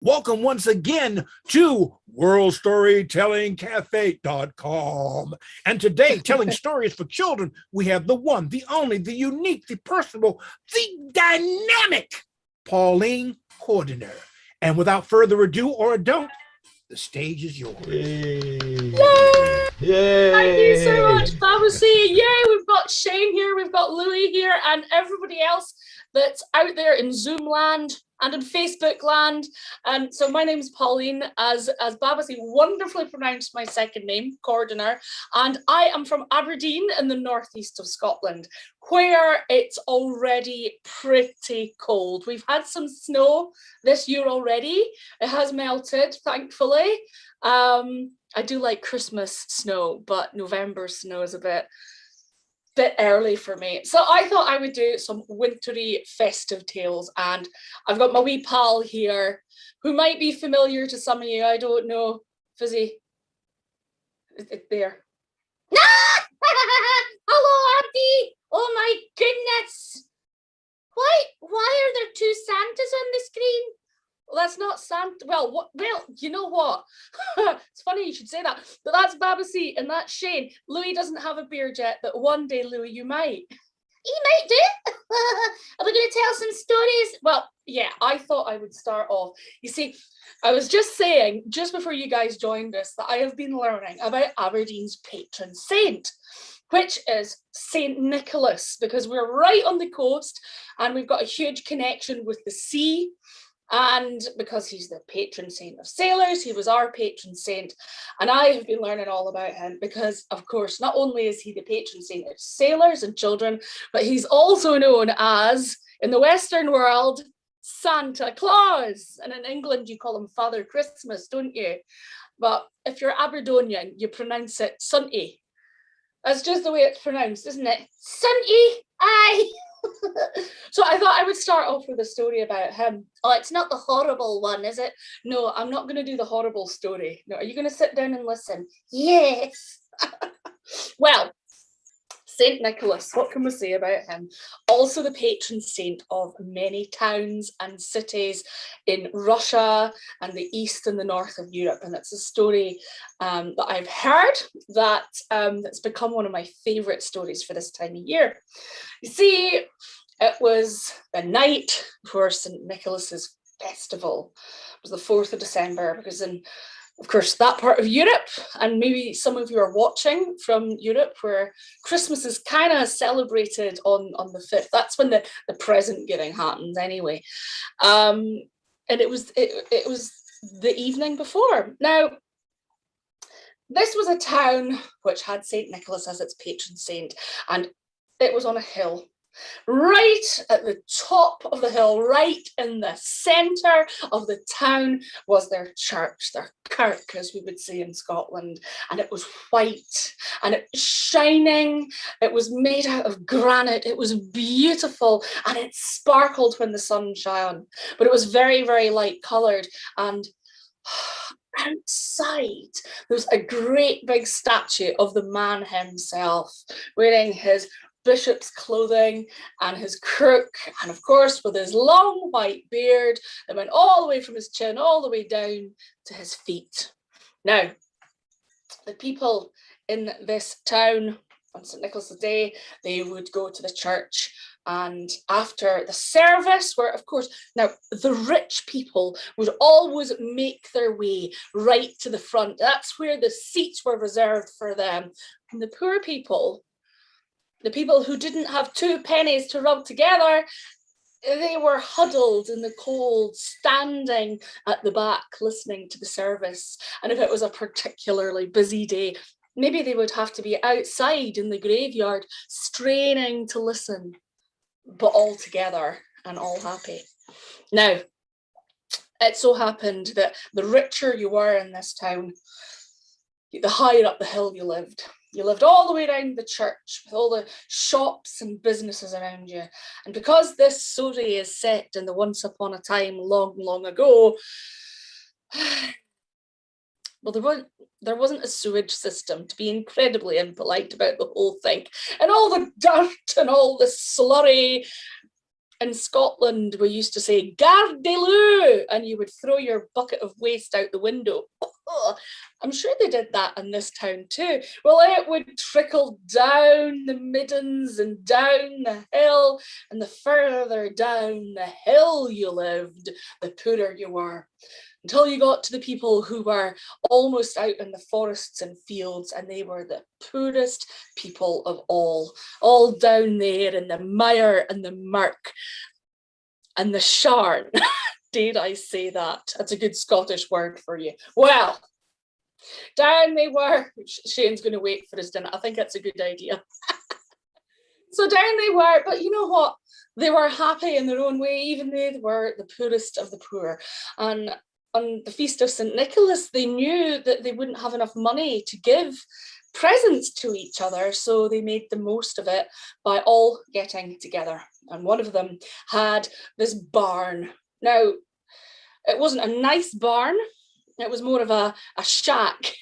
Welcome once again to worldstorytellingcafe.com. And today, telling stories for children, we have the one, the only, the unique, the personable, the dynamic Pauline Cordiner. And without further ado or a don't, the stage is yours. Yay! Yay! Thank you so much, Babe. Yay! We've got Shane here, we've got Louis here, and everybody else that's out there in Zoom land and in Facebook land. And so my name is Pauline, as Babasi wonderfully pronounced my second name, Cordiner, and I am from Aberdeen in the northeast of Scotland, where it's already pretty cold. We've had some snow this year already. It has melted, thankfully. I do like Christmas snow, but November snow is a bit early for me. So I thought I would do some wintry festive tales, and I've got my wee pal here who might be familiar to some of you. I don't know. Fizzy. It's there. Hello, Auntie. Oh my goodness. Why are there two Santas on the screen? Well, that's not Santa. Well, you know what? It's funny you should say that. But that's Babasi and that's Shane. Louis doesn't have a beard yet, but one day, Louis, you might. You might do. Are we going to tell some stories? Well, yeah, I thought I would start off. You see, I was just saying, just before you guys joined us, that I have been learning about Aberdeen's patron saint, which is Saint Nicholas, because we're right on the coast and we've got a huge connection with the sea. And because he's the patron saint of sailors, he was our patron saint. And I have been learning all about him because, of course, not only is he the patron saint of sailors and children, but he's also known as, in the Western world, Santa Claus. And in England, you call him Father Christmas, don't you? But if you're Aberdonian, you pronounce it Sunty. That's just the way it's pronounced, isn't it? Sunty, aye. So I thought I would start off with a story about him. Oh, it's not the horrible one, is it? No, I'm not going to do the horrible story. No, are you going to sit down and listen? Yes. Well, Saint Nicholas, what can we say about him? Also the patron saint of many towns and cities in Russia and the east and the north of Europe. And it's a story that I've heard that's become one of my favourite stories for this time of year. You see, it was the night before St. Nicholas's festival. It was the 4th of December, because in, of course, that part of Europe, and maybe some of you are watching from Europe, where Christmas is kind of celebrated on the 5th. That's when the present giving happens anyway. And it was the evening before. Now, this was a town which had St. Nicholas as its patron saint, and it was on a hill. Right at the top of the hill, right in the centre of the town, was their church, their kirk, as we would say in Scotland. And it was white and it was shining. It was made out of granite. It was beautiful and it sparkled when the sun shone. But it was very, very light coloured. And outside, there was a great big statue of the man himself, wearing his bishop's clothing and his crook, and of course with his long white beard that went all the way from his chin all the way down to his feet. Now, the people in this town on St. Nicholas's Day, they would go to the church, and after the service, where of course, now the rich people would always make their way right to the front. That's where the seats were reserved for them. And the poor people, the people who didn't have 2 pennies to rub together, they were huddled in the cold, standing at the back, listening to the service. And if it was a particularly busy day, maybe they would have to be outside in the graveyard, straining to listen, but all together and all happy. Now, it so happened that the richer you were in this town, the higher up the hill you lived. You lived all the way around the church with all the shops and businesses around you. And because this story is set in the once upon a time long, long ago, well, there wasn't a sewage system, to be incredibly impolite about the whole thing. And all the dirt and all the slurry In Scotland, we used to say, "Gardez-le," and you would throw your bucket of waste out the window. Oh, I'm sure they did that in this town too. Well, it would trickle down the middens and down the hill, and the further down the hill you lived, the poorer you were, until you got to the people who were almost out in the forests and fields, and they were the poorest people of all down there in the mire and the murk and the sharn. Did I say that? That's a good Scottish word for you. Well, down they were. Shane's going to wait for his dinner. I think that's a good idea. So down they were, but you know what? They were happy in their own way, even though they were the poorest of the poor. And on the Feast of St. Nicholas, they knew that they wouldn't have enough money to give presents to each other, so they made the most of it by all getting together. And one of them had this barn. Now, it wasn't a nice barn, it was more of a shack,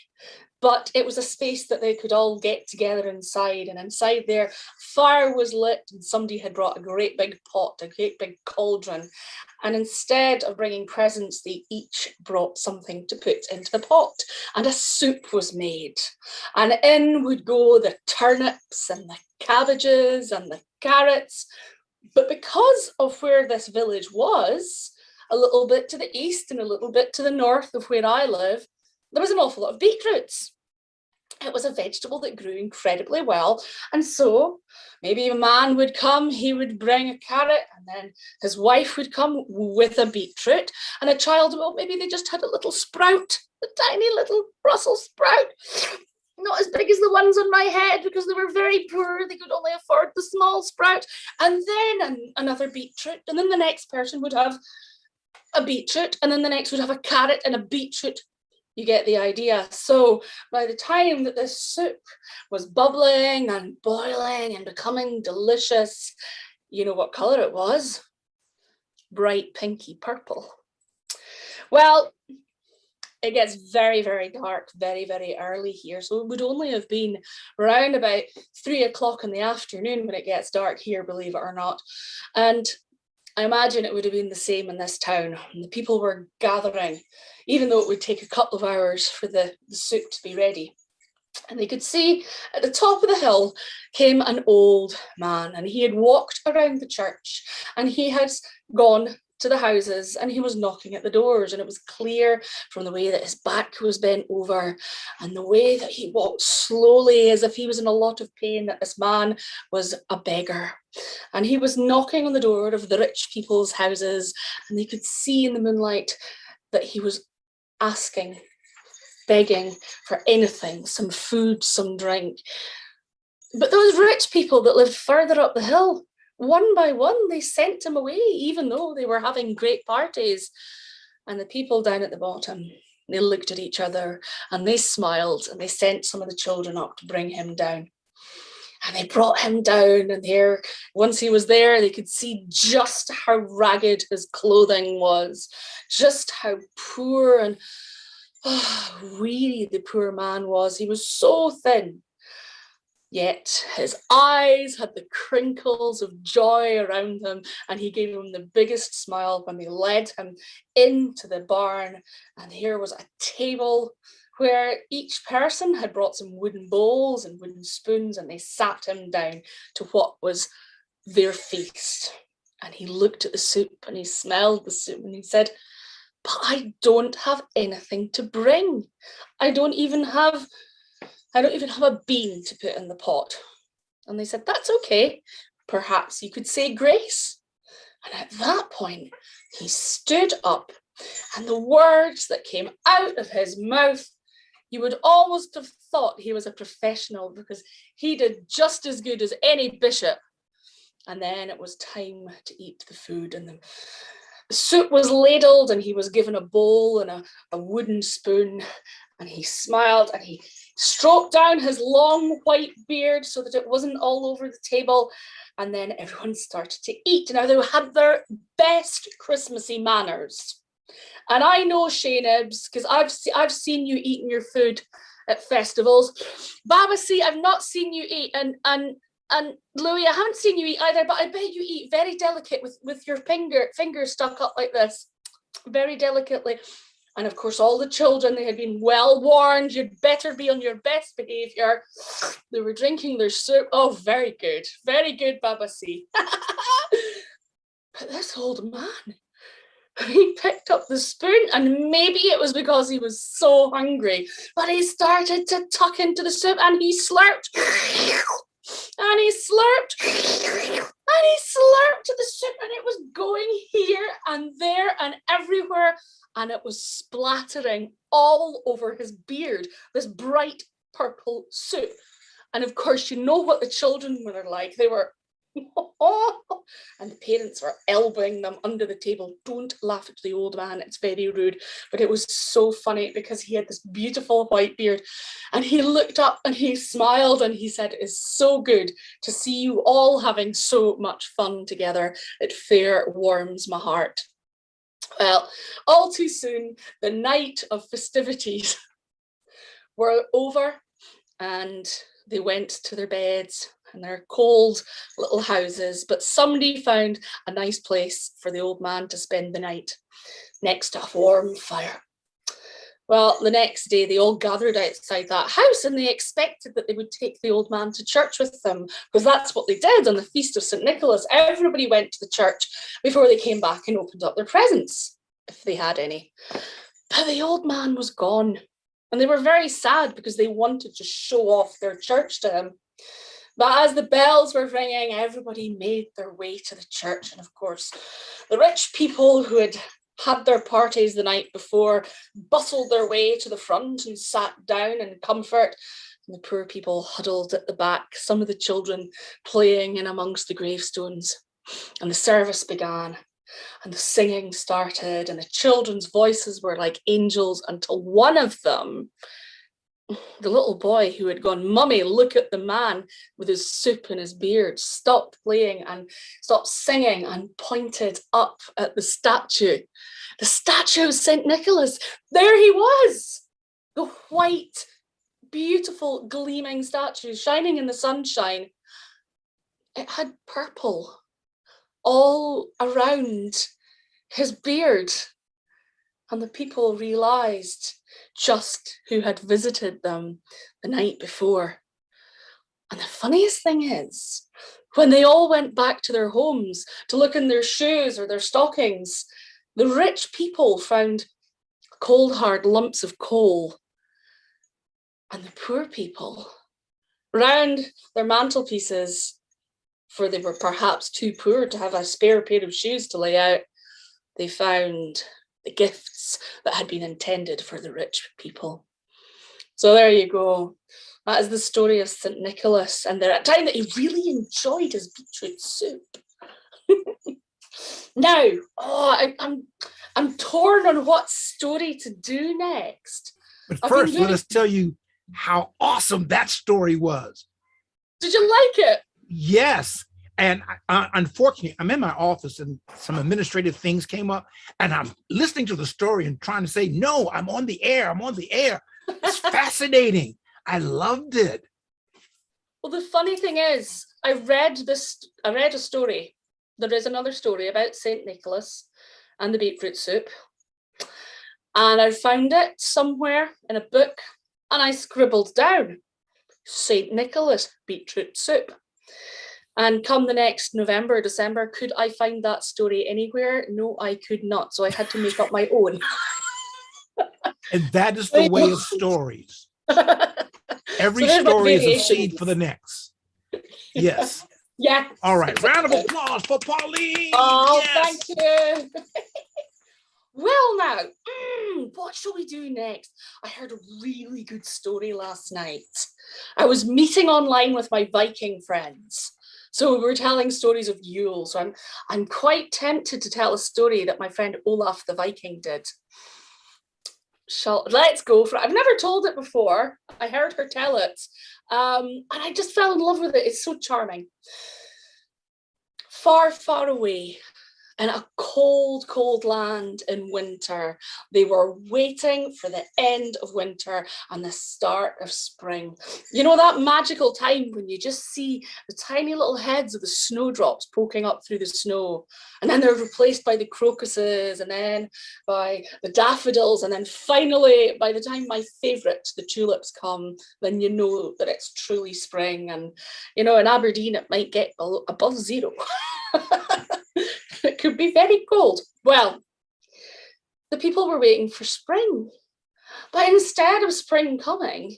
but it was a space that they could all get together inside. And inside there, fire was lit, and somebody had brought a great big pot, a great big cauldron. And instead of bringing presents, they each brought something to put into the pot. And a soup was made. And in would go the turnips and the cabbages and the carrots. But because of where this village was, a little bit to the east and a little bit to the north of where I live, there was an awful lot of beetroots. It was a vegetable that grew incredibly well. And so maybe a man would come, he would bring a carrot, and then his wife would come with a beetroot, and a child, well, maybe they just had a little sprout, a tiny little Brussels sprout. Not as big as the ones on my head because they were very poor. They could only afford the small sprout. And then another beetroot. And then the next person would have a beetroot. And then the next would have a carrot and a beetroot. You get the idea. So by the time that this soup was bubbling and boiling and becoming delicious, you know what colour it was? Bright pinky purple. Well, it gets very, very dark, very, very early here. So it would only have been around about 3 o'clock in the afternoon when it gets dark here, believe it or not. And I imagine it would have been the same in this town. And the people were gathering, even though it would take a couple of hours for the soup to be ready. And they could see at the top of the hill came an old man, and he had walked around the church, and he had gone to the houses, and he was knocking at the doors, and it was clear from the way that his back was bent over and the way that he walked slowly as if he was in a lot of pain that this man was a beggar. And he was knocking on the door of the rich people's houses, and they could see in the moonlight that he was asking, begging for anything, some food, some drink. But those rich people that lived further up the hill, one by one, they sent him away, even though they were having great parties. And the people down at the bottom, they looked at each other and they smiled, and they sent some of the children up to bring him down. And they brought him down, and there, once he was there, they could see just how ragged his clothing was, just how poor and weary the poor man was. He was so thin. Yet his eyes had the crinkles of joy around them, and he gave them the biggest smile when they led him into the barn. And here was a table where each person had brought some wooden bowls and wooden spoons, and they sat him down to what was their feast. And he looked at the soup and he smelled the soup and he said, "But I don't have anything to bring. I don't even have a bean to put in the pot." And they said, "That's okay. Perhaps you could say grace." And at that point, he stood up, and the words that came out of his mouth, you would almost have thought he was a professional, because he did just as good as any bishop. And then it was time to eat the food, and the soup was ladled, and he was given a bowl and a wooden spoon, and he smiled and he stroked down his long white beard so that it wasn't all over the table. And then everyone started to eat. Now, they had their best Christmassy manners. And I know, Shaynibs, because I've seen you eating your food at festivals. Babasi, I've not seen you eat. And And Louis, I haven't seen you eat either, but I bet you eat very delicate with your fingers stuck up like this, very delicately. And of course, all the children, they had been well warned, you'd better be on your best behavior. They were drinking their soup. Oh, very good, Baba C. But this old man, he picked up the spoon, and maybe it was because he was so hungry, but he started to tuck into the soup and he slurped. And he slurped, and he slurped the soup, and it was going here and there and everywhere, and it was splattering all over his beard, this bright purple soup. And of course, you know what the children were like. They were, and the parents were elbowing them under the table. Don't laugh at the old man, it's very rude. But it was so funny because he had this beautiful white beard, and he looked up and he smiled and he said, "It's so good to see you all having so much fun together. It fair warms my heart." Well, all too soon, the night of festivities were over, and they went to their beds and their cold little houses, but somebody found a nice place for the old man to spend the night next to a warm fire. Well, the next day they all gathered outside that house, and they expected that they would take the old man to church with them, because that's what they did on the feast of St. Nicholas. Everybody went to the church before they came back and opened up their presents, if they had any. But the old man was gone, and they were very sad because they wanted to show off their church to him. But as the bells were ringing, everybody made their way to the church. And of course, the rich people who had had their parties the night before bustled their way to the front and sat down in comfort. And the poor people huddled at the back, some of the children playing in amongst the gravestones. And the service began, and the singing started, and the children's voices were like angels, until one of them, the little boy who had gone, "Mummy, look at the man with his soup and his beard," stopped playing and stopped singing and pointed up at the statue of St. Nicholas. There he was, the white, beautiful, gleaming statue shining in the sunshine. It had purple all around his beard, and the people realized just who had visited them the night before. And the funniest thing is, when they all went back to their homes to look in their shoes or their stockings, the rich people found cold hard lumps of coal, and the poor people, round their mantelpieces, for they were perhaps too poor to have a spare pair of shoes to lay out, they found the gifts that had been intended for the rich people. So there you go. That is the story of St. Nicholas, and there at a time that he really enjoyed his beetroot soup. Now, I'm torn on what story to do next. But first, let us tell you how awesome that story was. Did you like it? Yes. And unfortunately, I'm in my office and some administrative things came up, and I'm listening to the story and trying to say, no, I'm on the air. It's fascinating. I loved it. Well, the funny thing is, I read a story. There is another story about St. Nicholas and the beetroot soup. And I found it somewhere in a book, and I scribbled down St. Nicholas beetroot soup. And come the next November, December, could I find that story anywhere? No, I could not. So I had to make up my own. And that is the way of stories. Every story is a seed for the next. Yes. Yeah. All right. Round of applause for Pauline. Oh, yes. Thank you. Well, now, what shall we do next? I heard a really good story last night. I was meeting online with my Viking friends. So we were telling stories of Yule. So I'm quite tempted to tell a story that my friend Olaf the Viking did. Let's go for it. I've never told it before. I heard her tell it. And I just fell in love with it. It's so charming. Far, far away, in a cold, cold land in winter. They were waiting for the end of winter and the start of spring. You know, that magical time when you just see the tiny little heads of the snowdrops poking up through the snow, and then they're replaced by the crocuses, and then by the daffodils, and then finally, by the time my favourite, the tulips, come, then you know that it's truly spring. And, you know, in Aberdeen, it might get above zero. It could be very cold. Well, the people were waiting for spring, but instead of spring coming,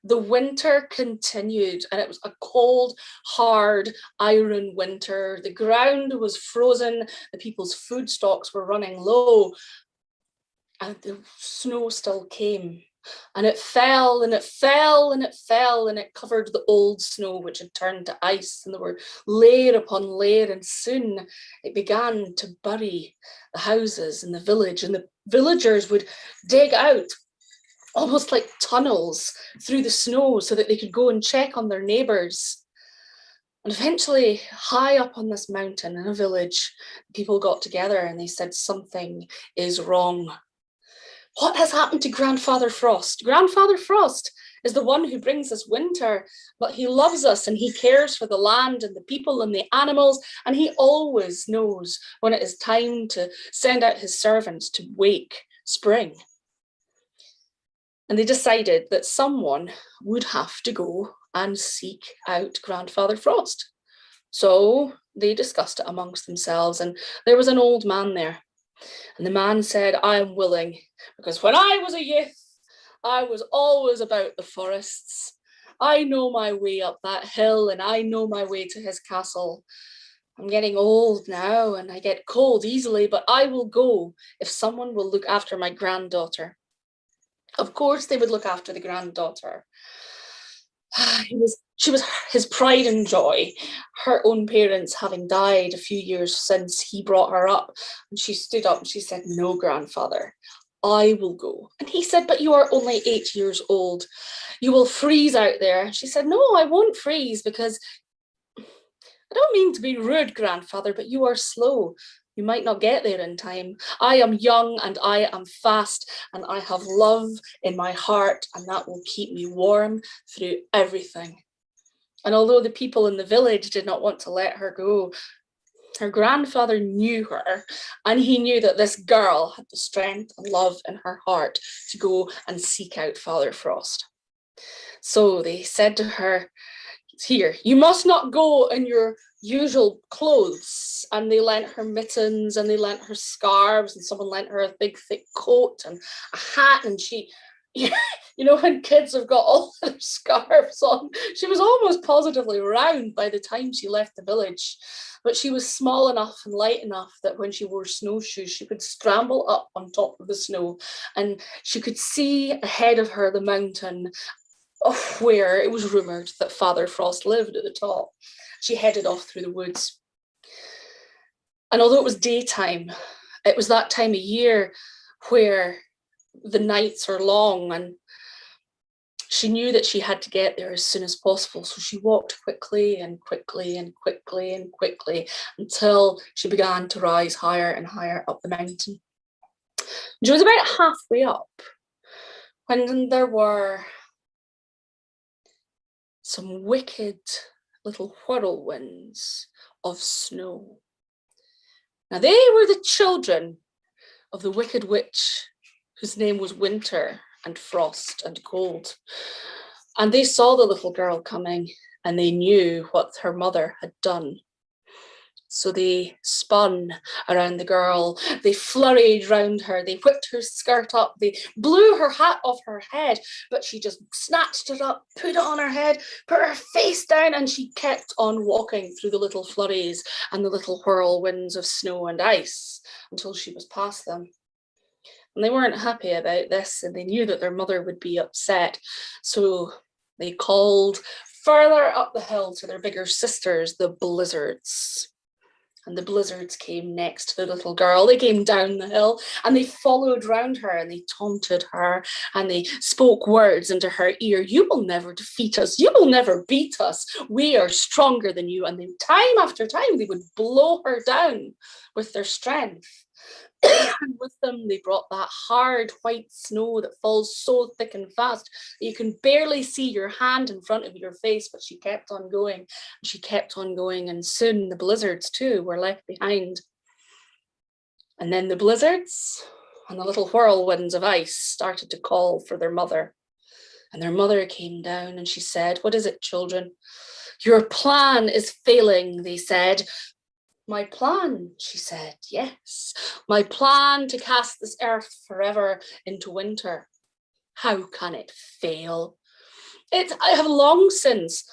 the winter continued, and it was a cold, hard, iron winter. The ground was frozen, the people's food stocks were running low, and the snow still came. And it fell and it fell and it fell, and it covered the old snow, which had turned to ice, and there were layer upon layer, and soon it began to bury the houses in the village, and the villagers would dig out almost like tunnels through the snow so that they could go and check on their neighbours. And eventually, high up on this mountain in a village, people got together and they said, something is wrong. What has happened to Grandfather Frost? Grandfather Frost is the one who brings us winter, but he loves us and he cares for the land and the people and the animals, and he always knows when it is time to send out his servants to wake spring. And they decided that someone would have to go and seek out Grandfather Frost. So they discussed it amongst themselves, and there was an old man there. And the man said, I am willing, because when I was a youth, I was always about the forests. I know my way up that hill, and I know my way to his castle. I'm getting old now, and I get cold easily, but I will go if someone will look after my granddaughter. Of course they would look after the granddaughter. She was his pride and joy, her own parents having died a few years since he brought her up. And she stood up and she said, no, grandfather, I will go. And he said, but you are only 8 years old. You will freeze out there. And she said, no, I won't freeze, because I don't mean to be rude, grandfather, but you are slow. You might not get there in time. I am young and I am fast, and I have love in my heart, and that will keep me warm through everything. And although the people in the village did not want to let her go, her grandfather knew her, and he knew that this girl had the strength and love in her heart to go and seek out Father Frost. So they said to her, here, you must not go in your usual clothes. And they lent her mittens, and they lent her scarves, and someone lent her a big thick coat and a hat. And she, you know, when kids have got all their scarves on, she was almost positively round by the time she left the village. But she was small enough and light enough that when she wore snowshoes, she could scramble up on top of the snow, and she could see ahead of her the mountain where it was rumoured that Father Frost lived at the top. She headed off through the woods. And although it was daytime, it was that time of year where the nights are long, and she knew that she had to get there as soon as possible. So she walked quickly and quickly and quickly and quickly until she began to rise higher and higher up the mountain. She was about halfway up when there were some wicked little whirlwinds of snow. Now they were the children of the wicked witch whose name was Winter and Frost and Cold. And they saw the little girl coming, and they knew what her mother had done. So they spun around the girl, they flurried round her, they whipped her skirt up, they blew her hat off her head, but she just snatched it up, put it on her head, put her face down, and she kept on walking through the little flurries and the little whirlwinds of snow and ice until she was past them. And they weren't happy about this, and they knew that their mother would be upset. So they called further up the hill to their bigger sisters, the blizzards. And the blizzards came next to the little girl. They came down the hill and they followed round her and they taunted her and they spoke words into her ear. You will never defeat us. You will never beat us. We are stronger than you. And then time after time, they would blow her down with their strength. And with them, they brought that hard white snow that falls so thick and fast that you can barely see your hand in front of your face, but she kept on going, and she kept on going, and soon the blizzards too were left behind. And then the blizzards and the little whirlwinds of ice started to call for their mother. And their mother came down and she said, "What is it, children? Your plan is failing," they said. "My plan," she said, "yes, my plan to cast this earth forever into winter. How can it fail? I have long since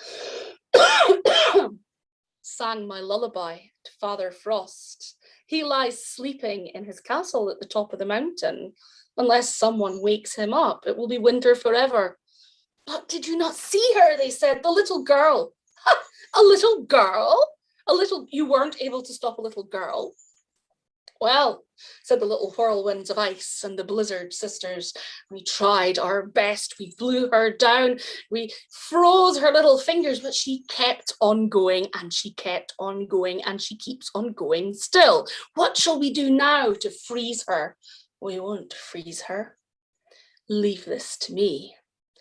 sang my lullaby to Father Frost. He lies sleeping in his castle at the top of the mountain. Unless someone wakes him up, it will be winter forever." "But did you not see her?" they said. "The little girl." "Ha! A little girl? You weren't able to stop a little girl?" "Well," said the little whirlwinds of ice and the blizzard sisters, "we tried our best. We blew her down. We froze her little fingers, but she kept on going and she kept on going and she keeps on going still. What shall we do now to freeze her?" "We won't freeze her. Leave this to me,"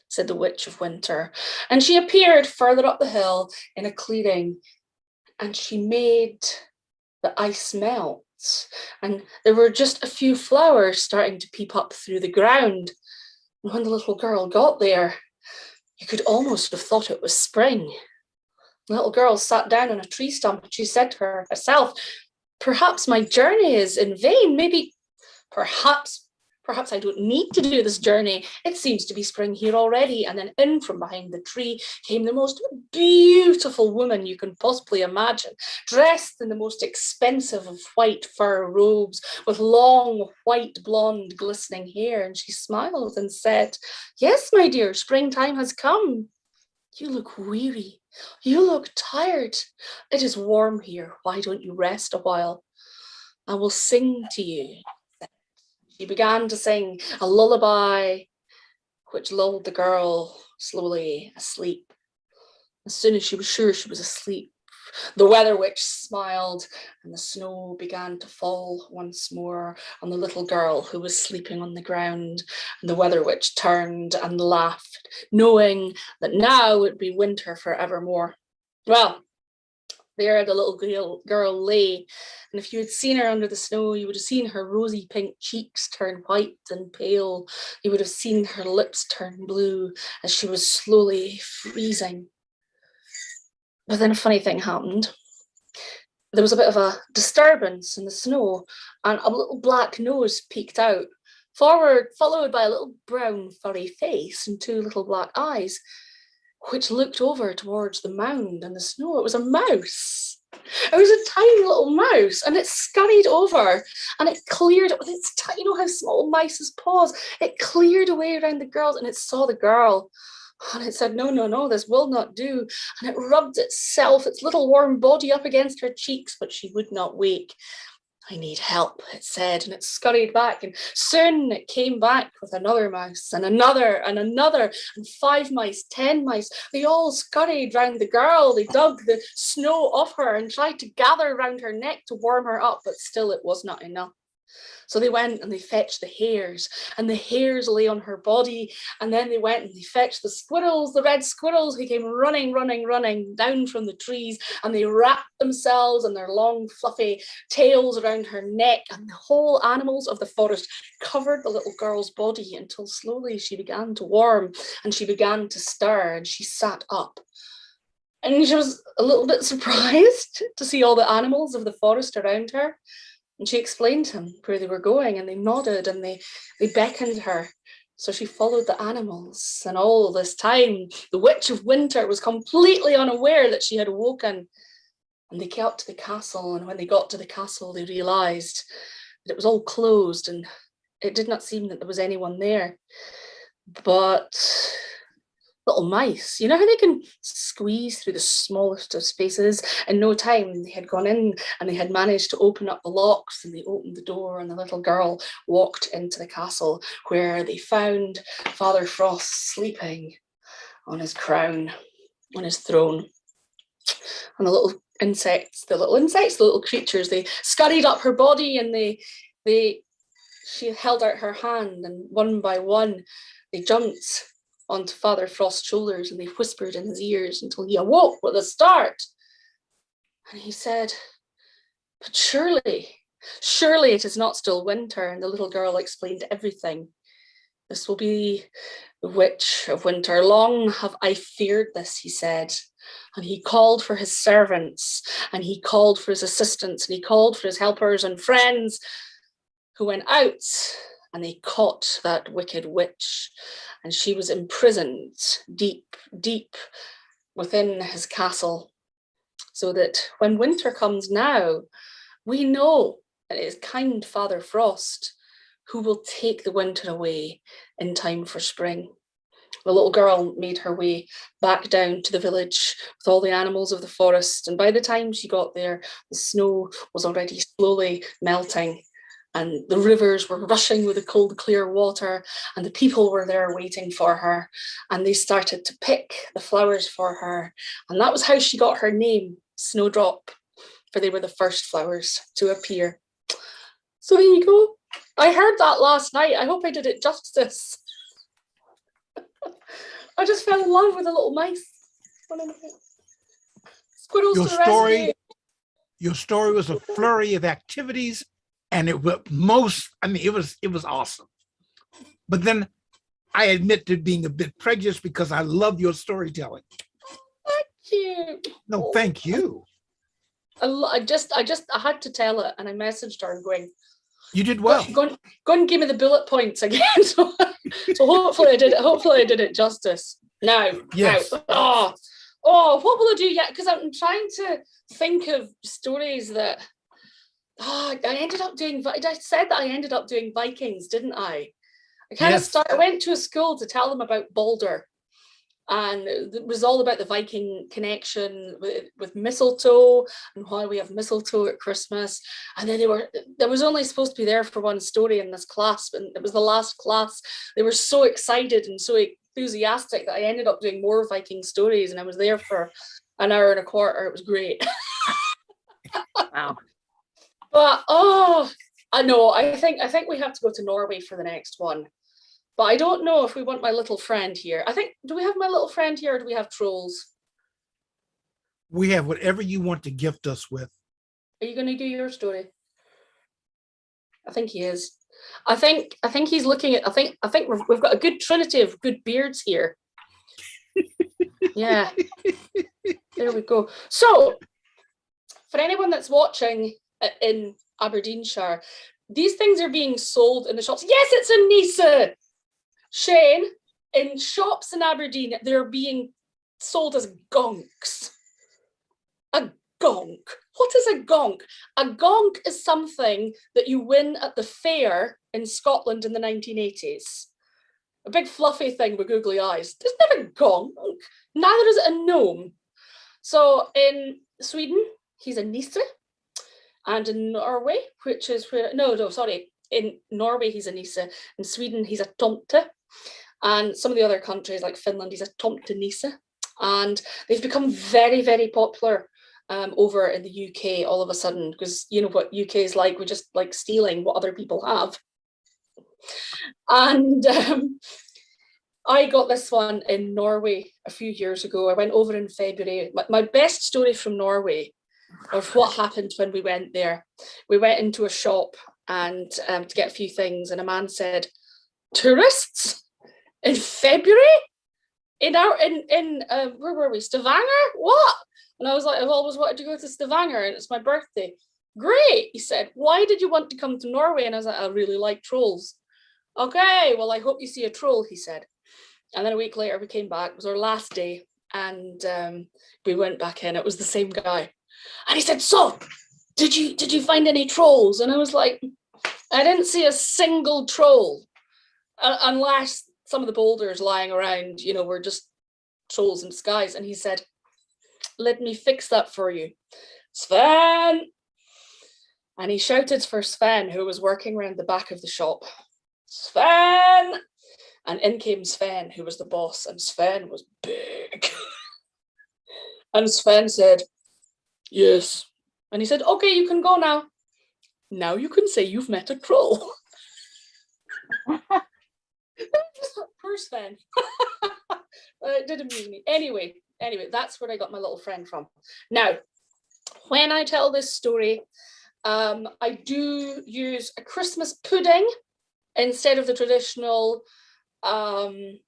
said the Witch of Winter. And she appeared further up the hill in a clearing. And she made the ice melt. And there were just a few flowers starting to peep up through the ground. And when the little girl got there, you could almost have thought it was spring. The little girl sat down on a tree stump and she said to herself, "Perhaps my journey is in vain. Maybe, perhaps I don't need to do this journey. It seems to be spring here already." And then in from behind the tree came the most beautiful woman you can possibly imagine, dressed in the most expensive of white fur robes with long white blonde glistening hair. And she smiled and said, "Yes, my dear, springtime has come. You look weary. You look tired. It is warm here. Why don't you rest a while? I will sing to you." She began to sing a lullaby, which lulled the girl slowly asleep. As soon as she was sure she was asleep, the Weather Witch smiled and the snow began to fall once more on the little girl who was sleeping on the ground. And the Weather Witch turned and laughed, knowing that now it would be winter forevermore. Well, there the little girl lay, and if you had seen her under the snow, you would have seen her rosy pink cheeks turn white and pale. You would have seen her lips turn blue as she was slowly freezing. But then a funny thing happened. There was a bit of a disturbance in the snow, and a little black nose peeked out, followed by a little brown furry face and two little black eyes, which looked over towards the mound and the snow. It was a mouse. It was a tiny little mouse, and it scurried over and it cleared it with its you know how small mice's paws. It cleared away around the girls and it saw the girl. And it said, "No, no, no, this will not do." And it rubbed itself, its little warm body up against her cheeks, but she would not wake. "I need help," it said, and it scurried back, and soon it came back with another mouse and another and another, and 5 mice, 10 mice. They all scurried round the girl. They dug the snow off her and tried to gather round her neck to warm her up, but still it was not enough. So they went and they fetched the hares, and the hares lay on her body. And then they went and they fetched the squirrels, the red squirrels, who came running, running, running down from the trees, and they wrapped themselves in their long, fluffy tails around her neck. And the whole animals of the forest covered the little girl's body until slowly she began to warm and she began to stir, and she sat up. And she was a little bit surprised to see all the animals of the forest around her. And she explained to them where they were going, and they nodded and they beckoned her. So she followed the animals, and all this time, the Witch of Winter was completely unaware that she had awoken. And they came up to the castle, and when they got to the castle, they realised that it was all closed, and it did not seem that there was anyone there. But little mice. You know how they can squeeze through the smallest of spaces? In no time, they had gone in and they had managed to open up the locks, and they opened the door, and the little girl walked into the castle, where they found Father Frost sleeping on his crown, on his throne. And the little creatures, they scurried up her body, and she held out her hand, and one by one, they jumped onto Father Frost's shoulders, and they whispered in his ears until he awoke with a start. And he said, "But surely it is not still winter." And the little girl explained everything. "This will be the witch of winter. Long have I feared this," he said. And he called for his servants, and he called for his assistants, and he called for his helpers and friends, who went out, and they caught that wicked witch, and she was imprisoned deep, deep within his castle, so that when winter comes now, we know that it is kind Father Frost who will take the winter away in time for spring. The little girl made her way back down to the village with all the animals of the forest, and by the time she got there, the snow was already slowly melting, and the rivers were rushing with the cold, clear water, and the people were there waiting for her, and they started to pick the flowers for her, and that was how she got her name, Snowdrop, for they were the first flowers to appear. So there you go. I heard that last night. I hope I did it justice. I just fell in love with the little mice. Squirrels to the rescue. Your story was a flurry of activities, and it was it was awesome. But then I admit to being a bit prejudiced because I love your storytelling. Thank you. No, thank you. I had to tell it, and I messaged her going, you did well. Go and give me the bullet points again. so hopefully I did it. Hopefully I did it justice. Now, yes. Now. Oh, what will I do yet? Because I'm trying to think of stories that. I ended up doing. I said that I ended up doing Vikings, didn't I? I went to a school to tell them about Boulder, and it was all about the Viking connection with mistletoe and why we have mistletoe at Christmas. And then there was only supposed to be there for one story in this class, and it was the last class. They were so excited and so enthusiastic that I ended up doing more Viking stories, and I was there for an hour and a quarter. It was great. Wow. But I know. I think we have to go to Norway for the next one. But I don't know if we want my little friend here. Do we have my little friend here, or do we have trolls? We have whatever you want to gift us with. Are you going to do your story? I think he is. I think he's looking at. I think we've got a good trinity of good beards here. Yeah. There we go. So, for anyone that's watching in Aberdeenshire, these things are being sold in the shops. Yes, it's a Nisa. Shane, in shops in Aberdeen, they're being sold as gonks. A gonk. What is a gonk? A gonk is something that you win at the fair in Scotland in the 1980s. A big fluffy thing with googly eyes. There's not a gonk. Neither is it a gnome. So in Sweden, he's a Nisse. And in Norway, which is where, in Norway, he's a Nisse. In Sweden, he's a Tomte. And some of the other countries like Finland, he's a Tomte Nisse. And they've become very, very popular over in the UK all of a sudden, because you know what UK is like. We just like stealing what other people have. And I got this one in Norway a few years ago. I went over in February. My best story from Norway of what happened when we went there. We went into a shop and to get a few things, and a man said, "Tourists in February in where were we? Stavanger? What?" And I was like, "I've always wanted to go to Stavanger, and it's my birthday." "Great," he said. "Why did you want to come to Norway?" And I was like, "I really like trolls." "Okay, well, I hope you see a troll," he said. And then a week later, we came back. It was our last day, and we went back in. It was the same guy. And he said, "So, did you find any trolls?" And I was like, "I didn't see a single troll, unless some of the boulders lying around, were just trolls in disguise, and he said, "Let me fix that for you. Sven!" And he shouted for Sven, who was working around the back of the shop. "Sven!" And in came Sven, who was the boss, and Sven was big. And Sven said, "Yes." And he said, "Okay, you can go now. Now you can say you've met a troll." Poor Sven. It did amuse me. Anyway, that's where I got my little friend from. Now, when I tell this story, I do use a Christmas pudding instead of the traditional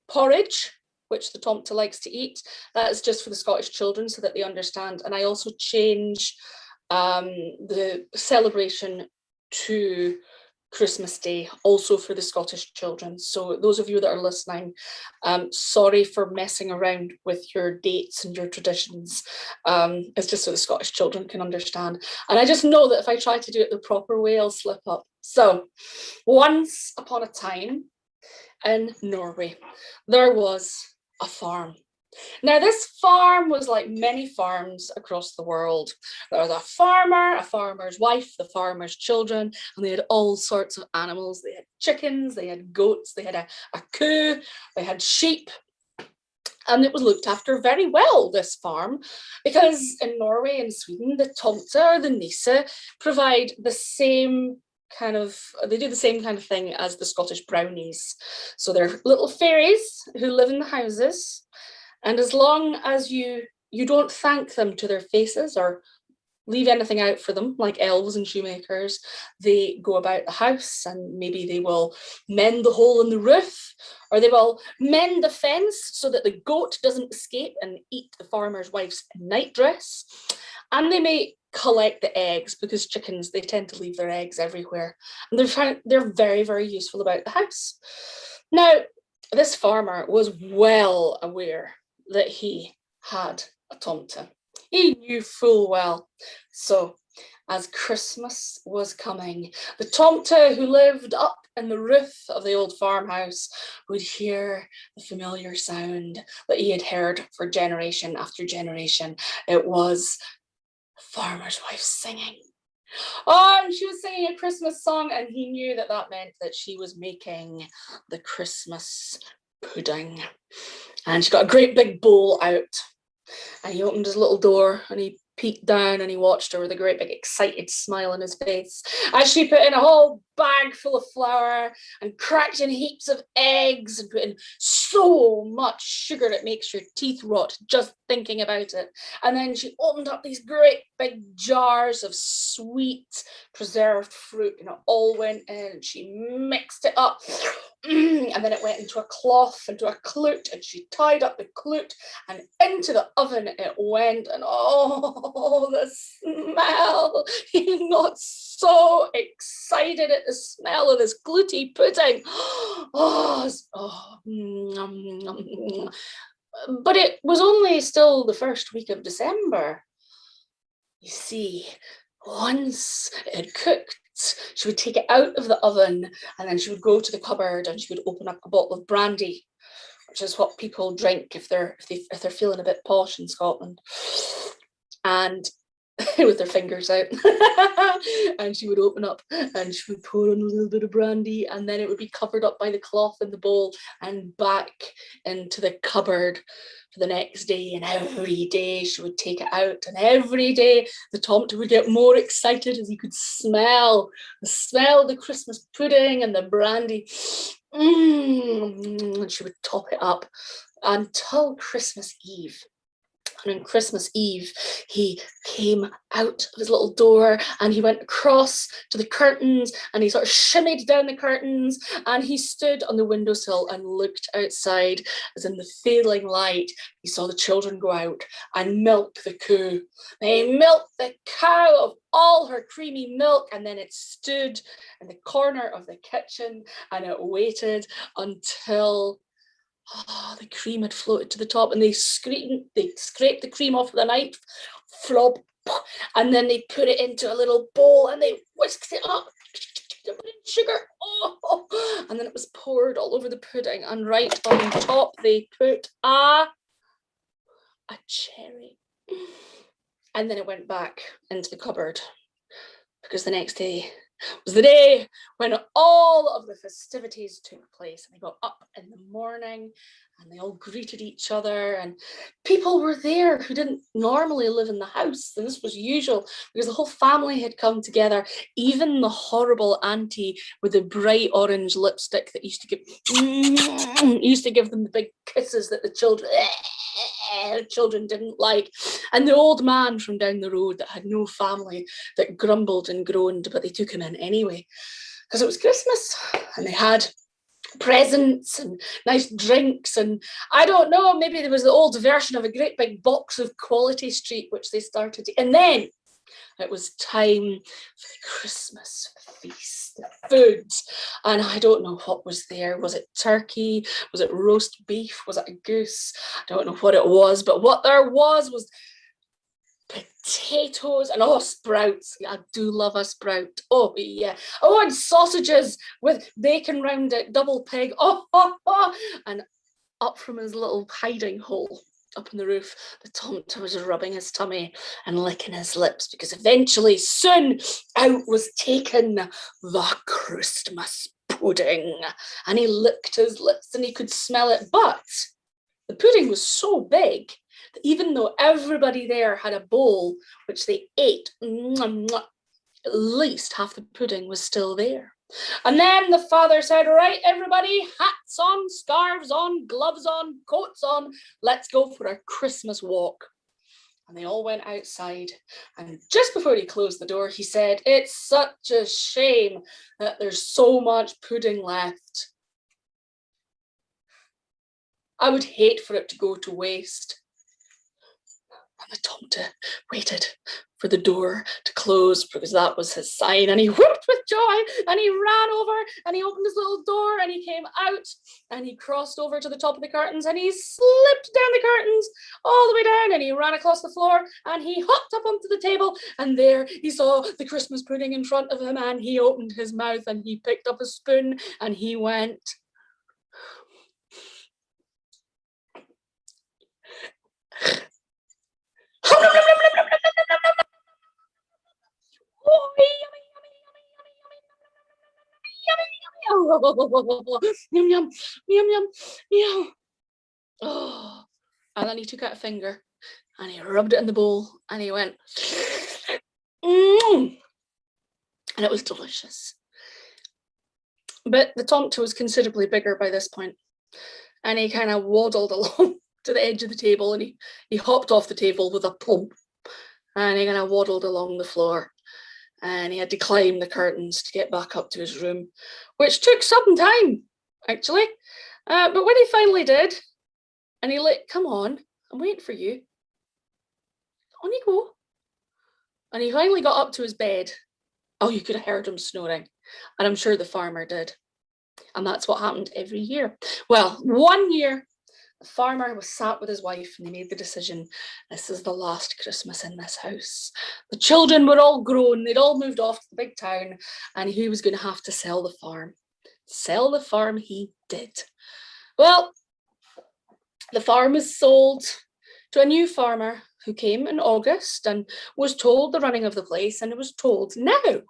porridge, which the Tomta likes to eat. That is just for the Scottish children so that they understand. And I also change the celebration to Christmas Day, also for the Scottish children. So those of you that are listening, sorry for messing around with your dates and your traditions. It's just so the Scottish children can understand. And I just know that if I try to do it the proper way, I'll slip up. So once upon a time in Norway, there was a farm. Now, this farm was like many farms across the world. There was a farmer, a farmer's wife, the farmer's children, and they had all sorts of animals. They had chickens, they had goats, they had a cow, they had sheep, and it was looked after very well, this farm, because in Norway and Sweden, the tomta or the nisse provide the same they do the same kind of thing as the Scottish brownies. So they're little fairies who live in the houses. And as long as you don't thank them to their faces or leave anything out for them, like elves and shoemakers, they go about the house and maybe they will mend the hole in the roof, or they will mend the fence so that the goat doesn't escape and eat the farmer's wife's nightdress. And they may collect the eggs, because chickens, they tend to leave their eggs everywhere. And they're very, very useful about the house. Now, this farmer was well aware that he had a tomta. He knew full well. So as Christmas was coming, the tomta who lived up in the roof of the old farmhouse would hear the familiar sound that he had heard for generation after generation. It was the farmer's wife singing. Oh, and she was singing a Christmas song, and he knew that that meant that she was making the Christmas pudding. And she got a great big bowl out, and he opened his little door and he peeked down and he watched her with a great big excited smile on his face as she put in a whole bag full of flour and cracked in heaps of eggs and put in so much sugar it makes your teeth rot just thinking about it. And then she opened up these great big jars of sweet preserved fruit, and it all went in, and she mixed it up. And then it went into a cloth, into a clute, and she tied up the clute, and into the oven it went. And oh, the smell! He got so excited at the smell of this gluty pudding. But it was only still the first week of December. You see, once it had cooked, she would take it out of the oven, and then she would go to the cupboard and she would open up a bottle of brandy, which is what people drink if they're feeling a bit posh in Scotland, and with their fingers out. And she would open up and she would pour on a little bit of brandy, and then it would be covered up by the cloth in the bowl and back into the cupboard for the next day. And every day she would take it out, and every day the tomta would get more excited as he could smell the Christmas pudding and the brandy. And she would top it up until Christmas Eve. And on Christmas Eve, he came out of his little door and he went across to the curtains, and he sort of shimmied down the curtains, and he stood on the windowsill and looked outside, as in the failing light he saw the children go out and milk the cow. They milked the cow of all her creamy milk, and then it stood in the corner of the kitchen and it waited until the cream had floated to the top, and they scraped the cream off with a knife, flop, and then they put it into a little bowl and they whisked it up, they put in sugar, and then it was poured all over the pudding, and right on top they put a a cherry. And then it went back into the cupboard, because the next day was the day when all of the festivities took place. And they got up in the morning and they all greeted each other, and people were there who didn't normally live in the house. And this was usual because the whole family had come together. Even the horrible auntie with the bright orange lipstick that used to give them the big kisses that the children didn't like, and the old man from down the road that had no family, that grumbled and groaned, but they took him in anyway because it was Christmas, and they had presents and nice drinks, and I don't know, maybe there was the old version of a great big box of Quality Street which they started to, and then it was time for the Christmas feast, the foods, and I don't know what was there. Was it turkey? Was it roast beef? Was it a goose? I don't know what it was, but what there was potatoes and sprouts. I do love a sprout. Oh yeah. Oh, and sausages with bacon round it, double pig. And up from his little hiding hole up in the roof, the tomta was rubbing his tummy and licking his lips, because eventually soon out was taken the Christmas pudding, and he licked his lips and he could smell it. But the pudding was so big that even though everybody there had a bowl which they ate, at least half the pudding was still there. And then the father said, right, everybody, hats on, scarves on, gloves on, coats on, let's go for a Christmas walk. And they all went outside, and just before he closed the door, he said, it's such a shame that there's so much pudding left. I would hate for it to go to waste. And the tomta waited for the door to close, because that was his sign, and he whooped with joy, and he ran over and he opened his little door and he came out and he crossed over to the top of the curtains and he slipped down the curtains all the way down, and he ran across the floor and he hopped up onto the table, and there he saw the Christmas pudding in front of him, and he opened his mouth and he picked up a spoon and he went, yum, yum, yum, yum, yum. Oh, and then he took out a finger and he rubbed it in the bowl and he went, and it was delicious. But the tomta was considerably bigger by this point, and he kind of waddled along to the edge of the table, and he hopped off the table with a plump, and he kind of waddled along the floor, and he had to climb the curtains to get back up to his room, which took some time, actually. But when he finally did, and he like, come on, I'm waiting for you. On you go. And he finally got up to his bed. Oh, you could have heard him snoring. And I'm sure the farmer did. And that's what happened every year. Well, one year, the farmer was sat with his wife and they made the decision, this is the last Christmas in this house. The children were all grown, they'd all moved off to the big town, and he was going to have to sell the farm. Sell the farm he did. Well, the farm was sold to a new farmer who came in August and was told the running of the place, and it was told, now,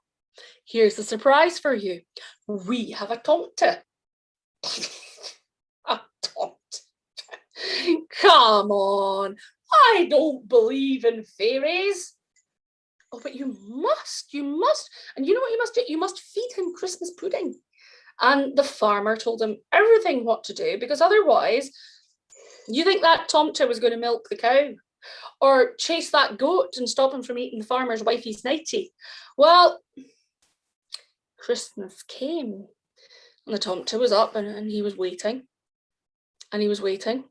here's the surprise for you. We have a tomta. A tomta. Come on, I don't believe in fairies. Oh, but you must. And you know what you must do? You must feed him Christmas pudding. And the farmer told him everything what to do, because otherwise, you think that tomta was going to milk the cow or chase that goat and stop him from eating the farmer's wifey's nightie? Well, Christmas came and the tomta was up and he was waiting. And he was waiting.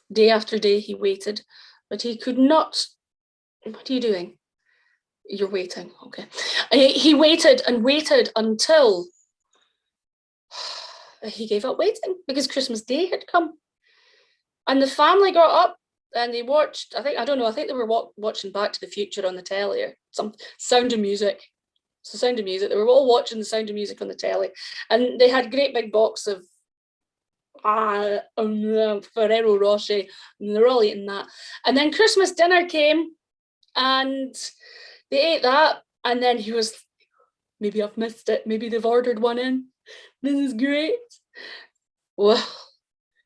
Day after day he waited, but he could not. What are you doing? You're waiting, okay. He waited and waited until he gave up waiting, because Christmas Day had come. And the family got up and they watched, I think they were watching Back to the Future on the telly, or some Sound of Music. It's the Sound of Music. They were all watching the Sound of Music on the telly. And they had a great big box of Ferrero Rocher, and they're all eating that. And then Christmas dinner came, and they ate that, and then he was, maybe I've missed it, maybe they've ordered one in. This is great. Well,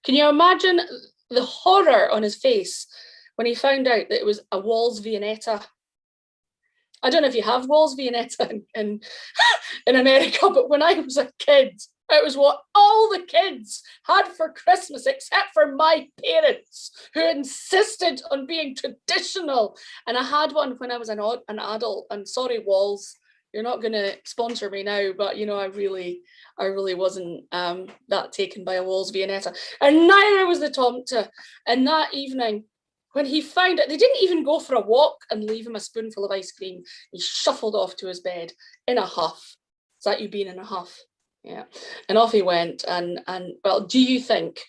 can you imagine the horror on his face when he found out that it was a Wall's Viennetta? I don't know if you have Wall's Viennetta in America, but when I was a kid, it was what all the kids had for Christmas, except for my parents, who insisted on being traditional. And I had one when I was an adult. And sorry, Walls, you're not going to sponsor me now, but you know, I really wasn't that taken by a Wall's Viennetta. And neither was the Tomta. And that evening, when he found it, they didn't even go for a walk and leave him a spoonful of ice cream. He shuffled off to his bed in a huff. Is that you being in a huff? Yeah. And off he went. And well, do you think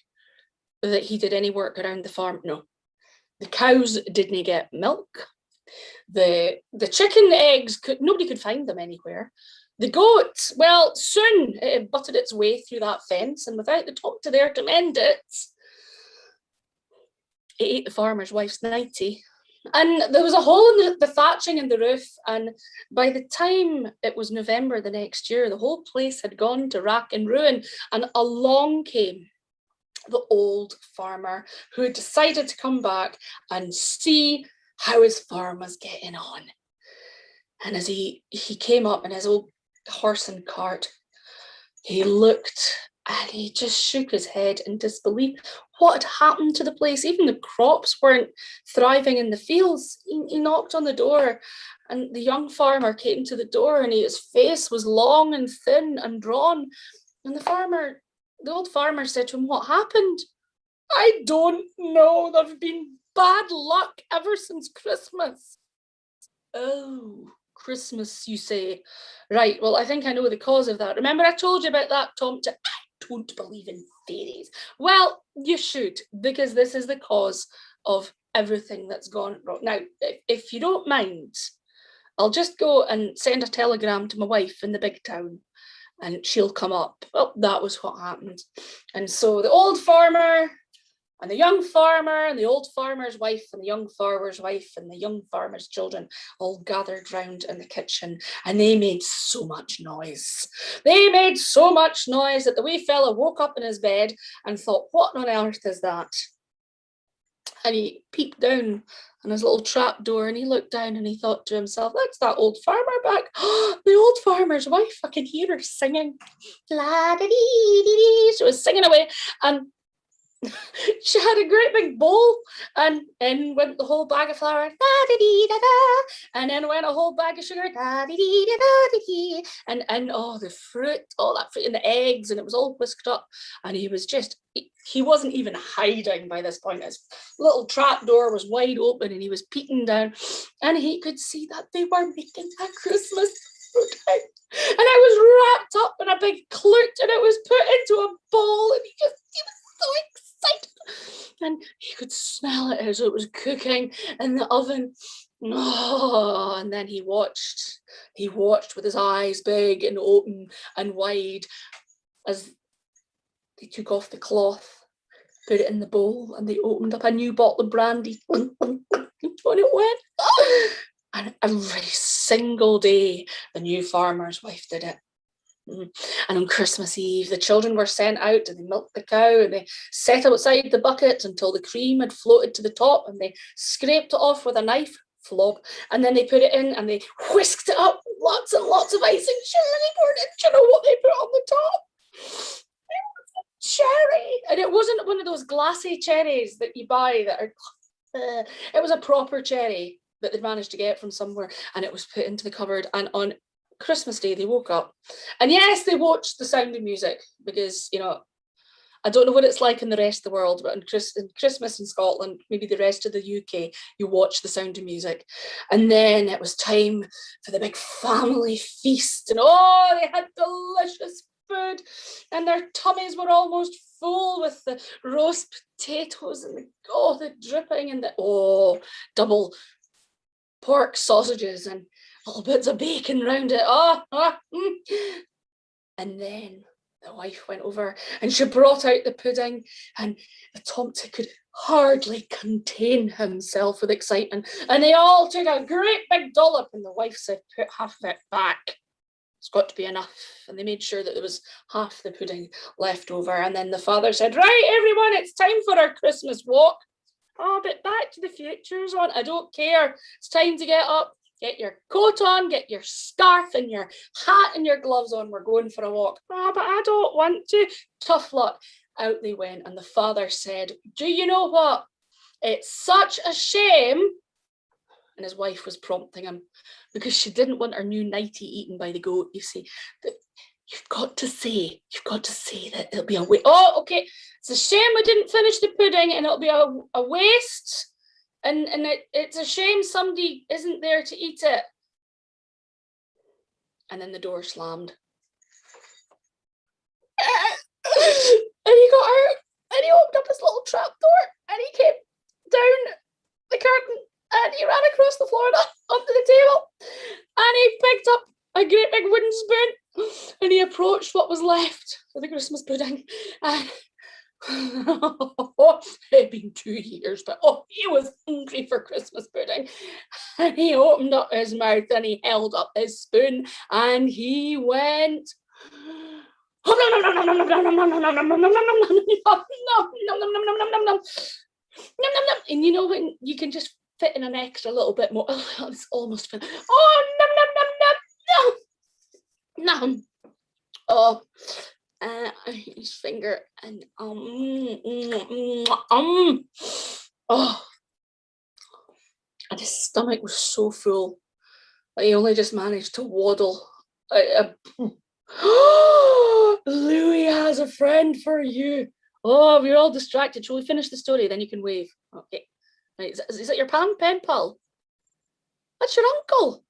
that he did any work around the farm? No. The cows didn't get milk. The chicken eggs, nobody could find them anywhere. The goats, well, soon it had butted its way through that fence, and without the Tomta there to mend it, it ate the farmer's wife's nightie. And there was a hole in the thatching in the roof, and by the time it was November the next year, the whole place had gone to rack and ruin, and along came the old farmer who had decided to come back and see how his farm was getting on. And as he came up in his old horse and cart, he looked and he just shook his head in disbelief. What had happened to the place? Even the crops weren't thriving in the fields. He knocked on the door, and the young farmer came to the door, and his face was long and thin and drawn. And the old farmer said to him, "What happened?" "I don't know. There's been bad luck ever since Christmas." "Oh, Christmas, you say? Right, well, I think I know the cause of that. Remember I told you about that Tomta? I don't believe in fairies." "Well, you should, because this is the cause of everything that's gone wrong. Now, if you don't mind, I'll just go and send a telegram to my wife in the big town, and she'll come up." Well, that was what happened. And so the old farmer and the young farmer and the old farmer's wife and the young farmer's wife and the young farmer's children all gathered round in the kitchen, and they made so much noise. They made so much noise that the wee fella woke up in his bed and thought, "What on earth is that?" And he peeped down on his little trap door, and he looked down and he thought to himself, "That's that old farmer back. The old farmer's wife, I can hear her singing. La-da-dee-dee-dee." She was singing away, and she had a great big bowl, and in went the whole bag of flour, da-dee-dee-da-da, and then went a whole bag of sugar, da-dee-dee-da-da-dee, and all the fruit, all that fruit and the eggs, and it was all whisked up, and he was just, he wasn't even hiding by this point. His little trap door was wide open, and he was peeking down, and he could see that they were making a Christmas fruit. And it was wrapped up in a big clute, and it was put into a bowl, and he was so excited, and he could smell it as it was cooking in the oven. Oh, and then he watched with his eyes big and open and wide as they took off the cloth, put it in the bowl, and they opened up a new bottle of brandy. And it went. And every single day, the new farmer's wife did it. And on Christmas Eve, the children were sent out, and they milked the cow, and they set outside the bucket until the cream had floated to the top, and they scraped it off with a knife, flog, and then they put it in, and they whisked it up, lots and lots of icing sugar, and they poured it. Do you know what they put on the top? It was a cherry, and it wasn't one of those glassy cherries that you buy that are. It was a proper cherry that they'd managed to get from somewhere, and it was put into the cupboard. And on Christmas Day, they woke up, and yes, they watched The Sound of Music, because, you know, I don't know what it's like in the rest of the world, but in Christmas in Scotland, maybe the rest of the UK, you watch The Sound of Music. And then it was time for the big family feast, and oh, they had delicious food, and their tummies were almost full with the roast potatoes and the dripping, and the double pork sausages and little bits of bacon round it. And then The wife went over and she brought out the pudding, and the tomte could hardly contain himself with excitement. And they all took a great big dollop, and the wife said, put half of it back. It's got to be enough. And they made sure that there was half the pudding left over. And then the father said, right, everyone, it's time for our Christmas walk. Oh, but Back to the Future's on. I don't care. It's time to get up. Get your coat on, get your scarf and your hat and your gloves on. We're going for a walk. Oh, but I don't want to. Tough luck. Out they went. And the father said, do you know what? It's such a shame. And his wife was prompting him because she didn't want her new nightie eaten by the goat, you see. But you've got to say that it'll be a waste. Oh, okay. It's a shame we didn't finish the pudding and it'll be a waste. And it's a shame somebody isn't there to eat it. And then the door slammed. And he got out and he opened up his little trap door and he came down the curtain and he ran across the floor and up onto the table. And he picked up a great big wooden spoon and he approached what was left of the Christmas pudding. And it had been 2 years, but he was hungry for Christmas pudding. And he opened up his mouth and he held up his spoon and he went. And you know when you can just fit in an extra little bit more. Oh, it's almost finished. Oh, nom. Oh. His finger and oh, and his stomach was so full that he only just managed to waddle. Louis has a friend for you. Oh, we're all distracted. Shall we finish the story? Then you can wave. Okay. Right. Is that your pen pal? That's your uncle.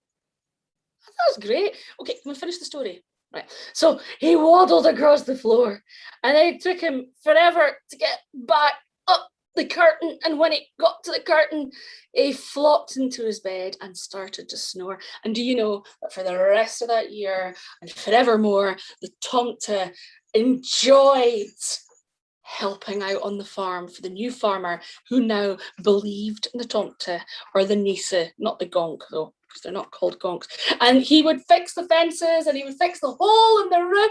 That's great. Okay, can we finish the story? Right, so he waddled across the floor and it took him forever to get back up the curtain. And when he got to the curtain, he flopped into his bed and started to snore. And do you know that for the rest of that year and forevermore, the tomte enjoyed helping out on the farm for the new farmer who now believed in the tomte, or the niece, not the gonk though, because they're not called gonks. And he would fix the fences and he would fix the hole in the roof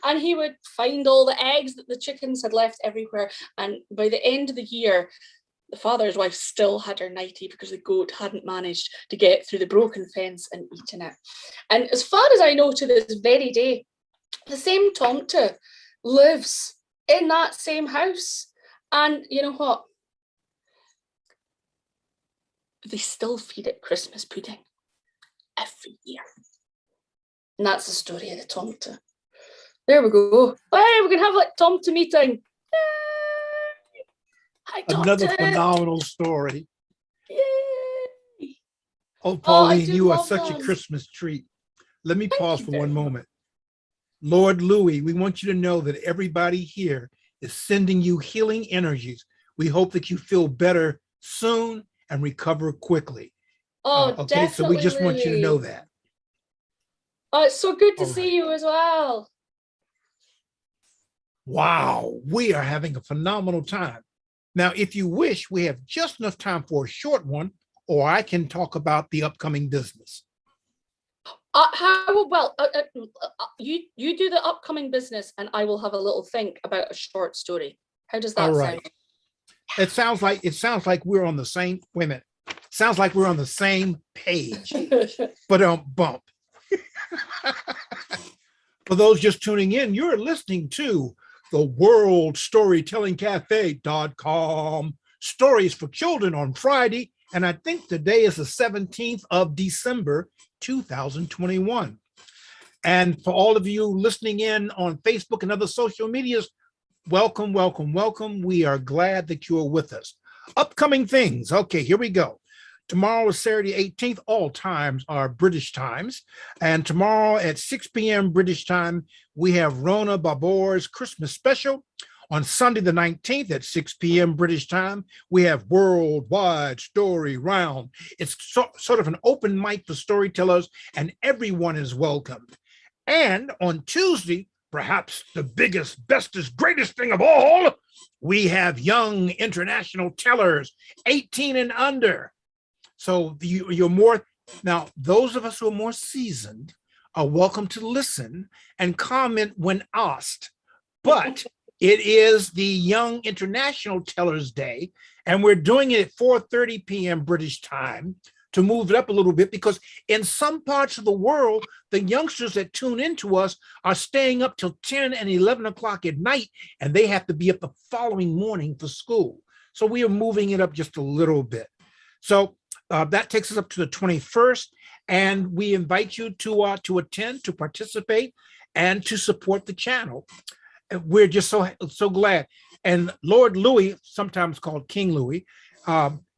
and he would find all the eggs that the chickens had left everywhere. And by the end of the year, the father's wife still had her nightie because the goat hadn't managed to get through the broken fence and eaten it. And as far as I know, to this very day, the same tomte lives in that same house. And you know what? They still feed it Christmas pudding every year. And that's the story of the tomte. There we go. Hey, we can have like tomte meeting. Yay! Hi, tomte. Another phenomenal story. Yay! Oh, Pauline, you are love such them. a Christmas treat. Let me Thank pause you for very one much. moment. Lord Louis, we want you to know that everybody here is sending you healing energies. We hope that you feel better soon and recover quickly. Oh, Okay, definitely. so we just want you to know that. Oh, it's so good to All see right. you as well. Wow, we are having a phenomenal time. Now, if you wish, we have just enough time for a short one, or I can talk about the upcoming business. You do the upcoming business and I will have a little think about a short story. How does that All right. sound? It sounds like we're on the same women. Sounds like we're on the same page. But bump. For those just tuning in, you're listening to the worldstorytellingcafe.com stories for children on Friday. And I think today is the 17th of December, 2021. And for all of you listening in on Facebook and other social medias, welcome, welcome, welcome. We are glad that you are with us. Upcoming things. Okay, here we go. Tomorrow is Saturday 18th. All times are British times. And tomorrow at 6 p.m. British time, we have Rona Babor's Christmas special. On Sunday the 19th at 6 p.m. British time, we have Worldwide Story Round. It's sort of an open mic for storytellers, and everyone is welcome. And on Tuesday, perhaps the biggest, bestest, greatest thing of all, we have young international tellers, 18 and under. So you're more, now those of us who are more seasoned are welcome to listen and comment when asked. But it is the Young International Tellers Day, and we're doing it at 4:30 p.m. British time to move it up a little bit, because in some parts of the world, the youngsters that tune into us are staying up till 10 and 11 o'clock at night, and they have to be up the following morning for school. So we are moving it up just a little bit. So that takes us up to the 21st, and we invite you to attend, to participate, and to support the channel. We're just so glad. And Lord Louis, sometimes called King Louis,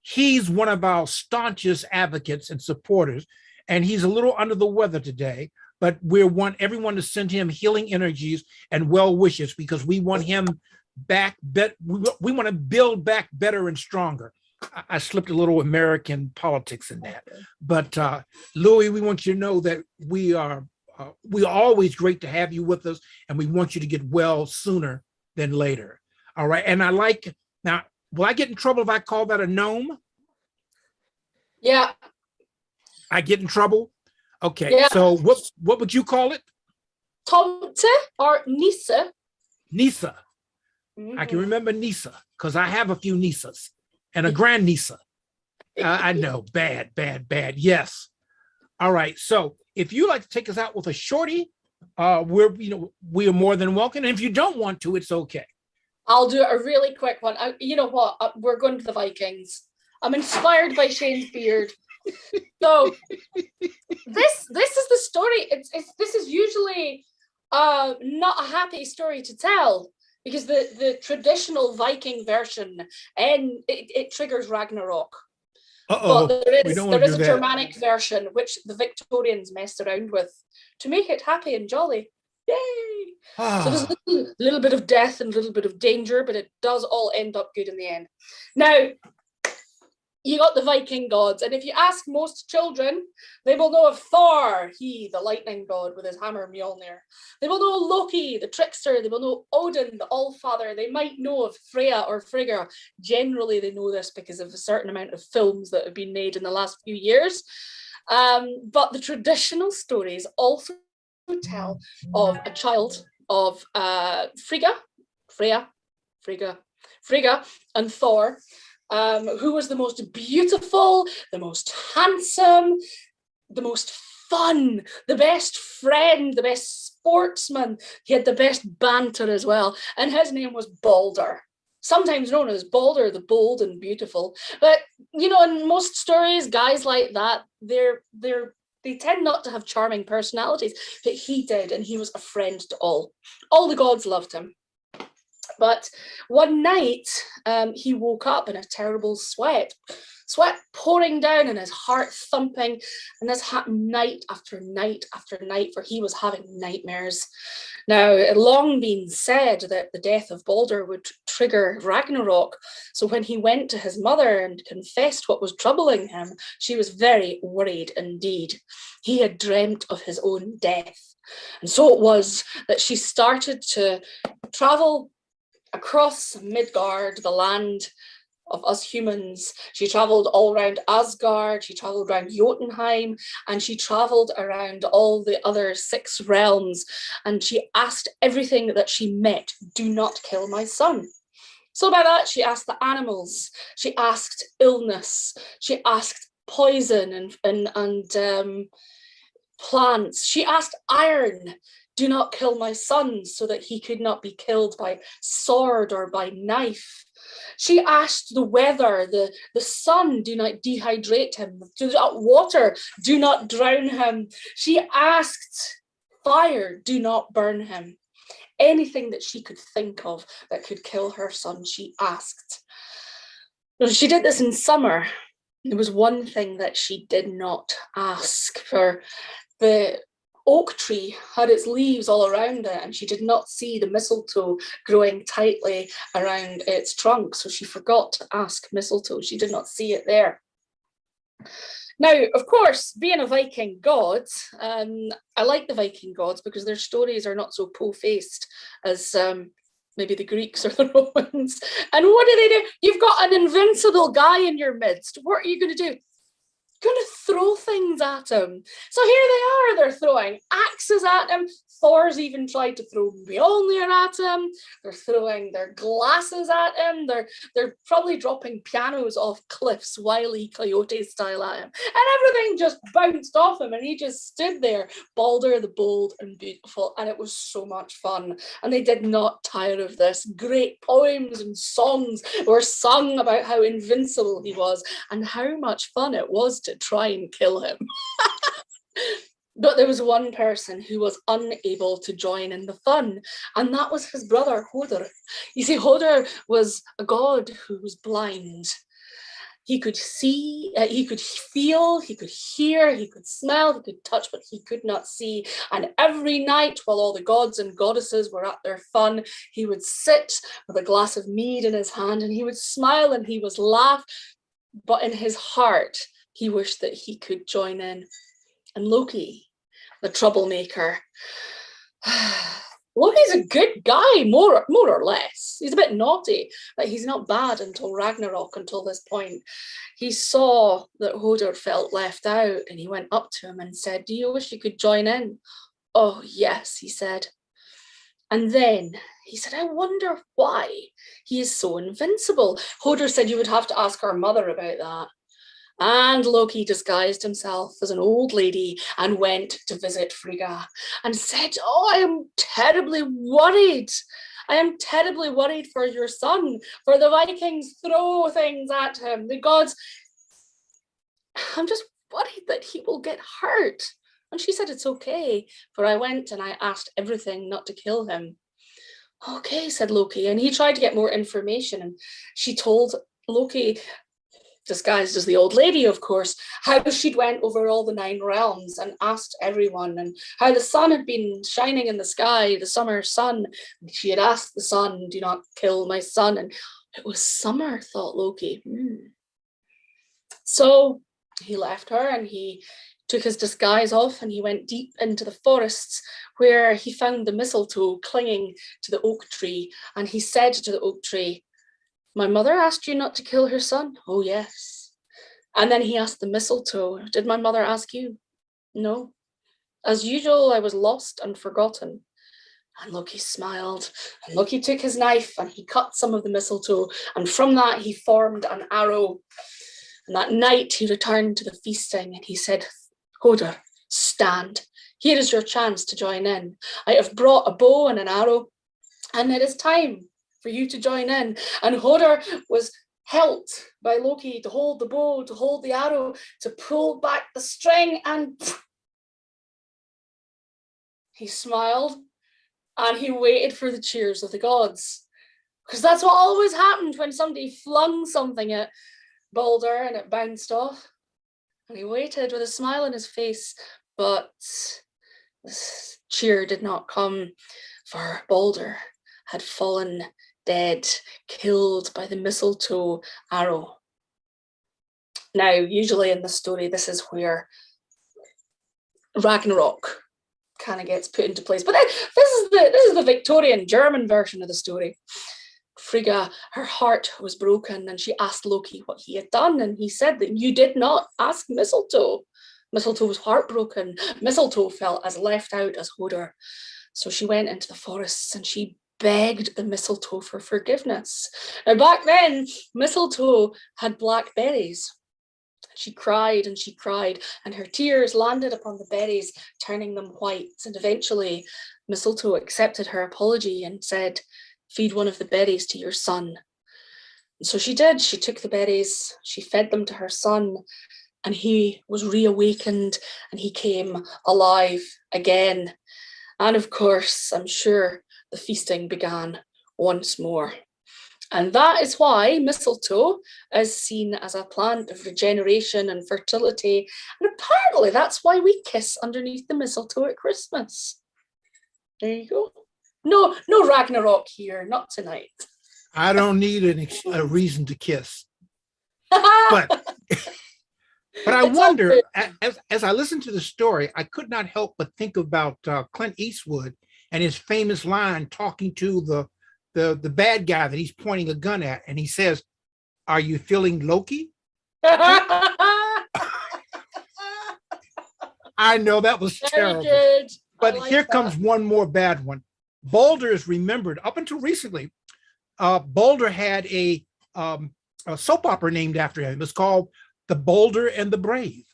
he's one of our staunchest advocates and supporters, and he's a little under the weather today, but we want everyone to send him healing energies and well wishes, because we want him back. We want to build back better and stronger. I slipped a little American politics in that, but Louis, we want you to know that we are always great to have you with us, and we want you to get well sooner than later. All right, and now, will I get in trouble if I call that a gnome? Yeah. I get in trouble? Okay, yeah. So what would you call it? Tomte or Nisa? Nisa. I can remember Nisa because I have a few Nisas and a grand Nisa. I know, bad. Yes. All right, so if you like to take us out with a shorty, we are more than welcome. And if you don't want to, it's okay. I'll do a really quick one. You know what? We're going to the Vikings. I'm inspired by Shane's beard. So this is the story. This is usually not a happy story to tell, because the traditional Viking version, and it triggers Ragnarok. But there is a Germanic version which the Victorians messed around with to make it happy and jolly. Yay! So there's a little bit of death and a little bit of danger, but it does all end up good in the end. Now, you got the Viking gods, and if you ask most children, they will know of Thor, he, the lightning god with his hammer Mjolnir. They will know Loki, the trickster. They will know Odin, the Allfather. They might know of Freya or Frigga. Generally, they know this because of a certain amount of films that have been made in the last few years. But the traditional stories also tell of a child of Frigga, and Thor, who was the most beautiful, the most handsome, the most fun, the best friend, the best sportsman. He had the best banter as well, and his name was Boulder, sometimes known as Boulder the Bold and Beautiful. But you know, in most stories, guys like that, they tend not to have charming personalities, but he did, and he was a friend to all. All the gods loved him. But one night, he woke up in a terrible sweat pouring down and his heart thumping. And this happened night after night after night, for he was having nightmares. Now, it had long been said that the death of Boulder would trigger Ragnarok. So when he went to his mother and confessed what was troubling him, she was very worried indeed. He had dreamt of his own death. And so it was that she started to travel across Midgard, the land of us humans. She traveled all around Asgard, she traveled around Jotunheim, and she traveled around all the other 6 realms. And she asked everything that she met, do not kill my son. So by that, she asked the animals, she asked illness, she asked poison and plants. She asked iron, do not kill my son, so that he could not be killed by sword or by knife. She asked the weather, the sun, do not dehydrate him. Water, do not drown him. She asked fire, do not burn him. Anything that she could think of that could kill her son, she asked. She did this in summer. There was one thing that she did not ask for. The oak tree had its leaves all around it, and she did not see the mistletoe growing tightly around its trunk, so she forgot to ask mistletoe. She did not see it there. Now, of course, being a Viking god, I like the Viking gods because their stories are not so po-faced as maybe the Greeks or the Romans. And what do? You've got an invincible guy in your midst. What are you going to do? Going to throw things at him. So here they are, they're throwing axes at him. Thor's even tried to throw Mjolnir at him. They're throwing their glasses at him. They're probably dropping pianos off cliffs, Wile E. Coyote style at him. And everything just bounced off him and he just stood there, Boulder the Bold and Beautiful. And it was so much fun. And they did not tire of this. Great poems and songs were sung about how invincible he was and how much fun it was to try and kill him. But there was one person who was unable to join in the fun, and that was his brother Hodor. You see, Hodor was a god who was blind. He could see, he could feel, he could hear, he could smell, he could touch, but he could not see. And every night, while all the gods and goddesses were at their fun, he would sit with a glass of mead in his hand, and he would smile and he would laugh, but in his heart, he wished that he could join in. And Loki, the troublemaker, Loki's a good guy, more or less. He's a bit naughty, but he's not bad until Ragnarok, until this point. He saw that Hodor felt left out, and he went up to him and said, "Do you wish you could join in?" "Oh, yes," he said. And then he said, "I wonder why he is so invincible." Hodor said, "You would have to ask our mother about that." And Loki disguised himself as an old lady and went to visit Frigga and said, "Oh, I am terribly worried. I am terribly worried for your son, for the Vikings throw things at him. The gods, I'm just worried that he will get hurt." And she said, "It's okay, for I went and I asked everything not to kill him." "Okay," said Loki, and he tried to get more information, and she told Loki, disguised as the old lady, of course, how she'd went over all the 9 realms and asked everyone, and how the sun had been shining in the sky, the summer sun. And she had asked the sun, "Do not kill my son." And it was summer, thought Loki. So he left her and he took his disguise off and he went deep into the forests, where he found the mistletoe clinging to the oak tree. And he said to the oak tree, "My mother asked you not to kill her son?" "Oh, yes." And then he asked the mistletoe, "Did my mother ask you?" "No. As usual, I was lost and forgotten." And Loki smiled, and Loki took his knife and he cut some of the mistletoe, and from that he formed an arrow. And that night he returned to the feasting and he said, "Hodor, stand. Here is your chance to join in. I have brought a bow and an arrow, and it is time for you to join in." And Hodor was helped by Loki to hold the bow, to hold the arrow, to pull back the string, and he smiled and he waited for the cheers of the gods. Because that's what always happened when somebody flung something at Boulder and it bounced off. And he waited with a smile on his face, but this cheer did not come, for Boulder had fallen dead, killed by the mistletoe arrow. Now, usually in the story, this is where Ragnarok kind of gets put into place. But this is the Victorian German version of the story. Frigga, her heart was broken, and she asked Loki what he had done, and he said that "You did not ask Mistletoe." Mistletoe was heartbroken. Mistletoe felt as left out as Hodor. So she went into the forests and she begged the mistletoe for forgiveness. Now, back then, mistletoe had black berries. She cried and she cried, and her tears landed upon the berries, turning them white. And eventually, Mistletoe accepted her apology and said, "Feed one of the berries to your son." And so she did. She took the berries, she fed them to her son, and he was reawakened and he came alive again. And of course, I'm sure the feasting began once more. And that is why mistletoe is seen as a plant of regeneration and fertility. And apparently that's why we kiss underneath the mistletoe at Christmas. There you go. No Ragnarok here, not tonight. I don't need a reason to kiss. But But I It's all wonder, good. as I listen to the story, I could not help but think about Clint Eastwood and his famous line talking to the bad guy that he's pointing a gun at, and he says, "Are you feeling Loki?" I know that was Very terrible. good. But I like here that. comes one more bad one. Boulder is remembered up until recently. Boulder had a soap opera named after him. It was called The Boulder and the Brave.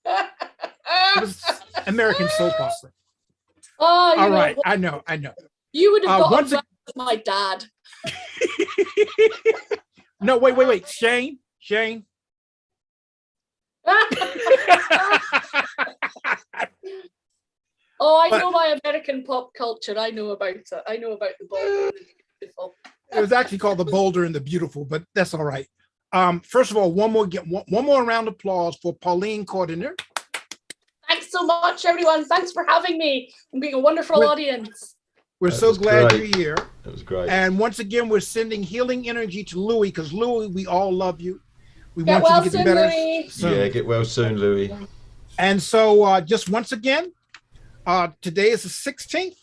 It was American soap opera. Oh, All right, I know. You would have got once on with my dad. No, wait, Shane. Oh, I know my American pop culture. I know about it. I know about the Boulder and the Beautiful. It was actually called The Boulder and the Beautiful, but that's all right. First of all, one more round of applause for Pauline Cordiner. Thanks so much, everyone. Thanks for having me and being a wonderful audience. We're so glad great. you're here. That was great. And once again, we're sending healing energy to Louie, because Louie, we all love you. We Get want well you to get soon, better. Louie. soon. Yeah, get well soon, Louis. And so just once again, today is the 17th.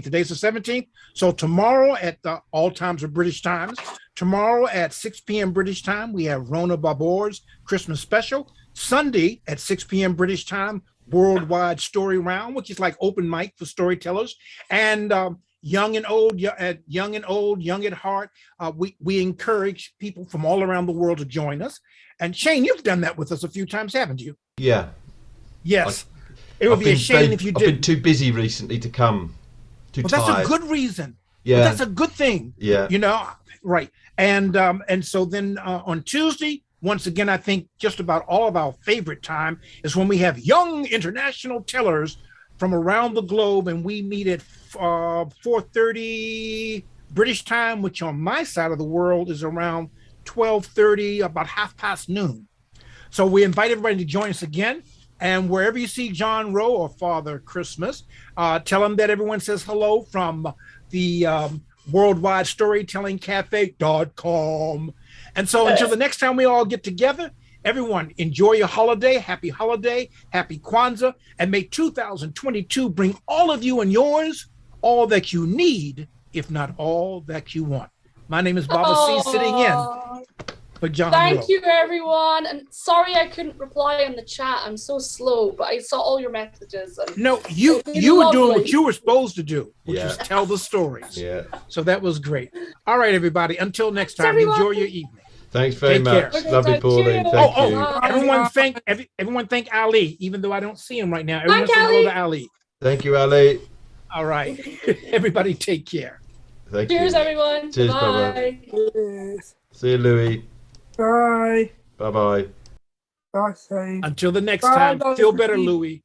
Today's the 17th. So tomorrow at all times of British times, tomorrow at 6 p.m. British time, we have Rona Babor's Christmas special. Sunday at 6 p.m. British time, Worldwide Story Round, which is like open mic for storytellers. And young and old, young at heart, we encourage people from all around the world to join us. And Shane, you've done that with us a few times, haven't you? Yeah. Yes. It would be a shame if you I've didn't. been too busy recently to come. Too Well, tired. that's a good reason. Yeah. Well, that's a good thing. Yeah. You know, right. And so then on Tuesday, once again, I think just about all of our favorite time is when we have young international tellers from around the globe, and we meet at 4:30 British time, which on my side of the world is around 12:30, about noon. So we invite everybody to join us again. And wherever you see John Rowe or Father Christmas, tell them that everyone says hello from the Worldwide Storytelling Cafe.com. And so until the next time we all get together, everyone enjoy your holiday, happy Kwanzaa, and may 2022 bring all of you and yours all that you need, if not all that you want. My name is Baba C, sitting in for John Rowe. Thank you, everyone. And sorry I couldn't reply on the chat. I'm so slow, but I saw all your messages. And No, you were doing what you were supposed to do, which is tell the stories. Yeah. So that was great. All right, everybody. Until next time, everyone. enjoy your evening. Thanks very Take much. care. Lovely, Pauline. Thank you. Everyone thank Ali, even though I don't see him right now. Everyone Thank say hello Ali. to Ali. Thank you, Ali. All right. Everybody take care. Thank Cheers, you. everyone. Cheers, Bye. See you, Louis. Bye. Bye-bye. Bye, Shane. Until the next Bye, time, Dr. feel better, Steve. Louie.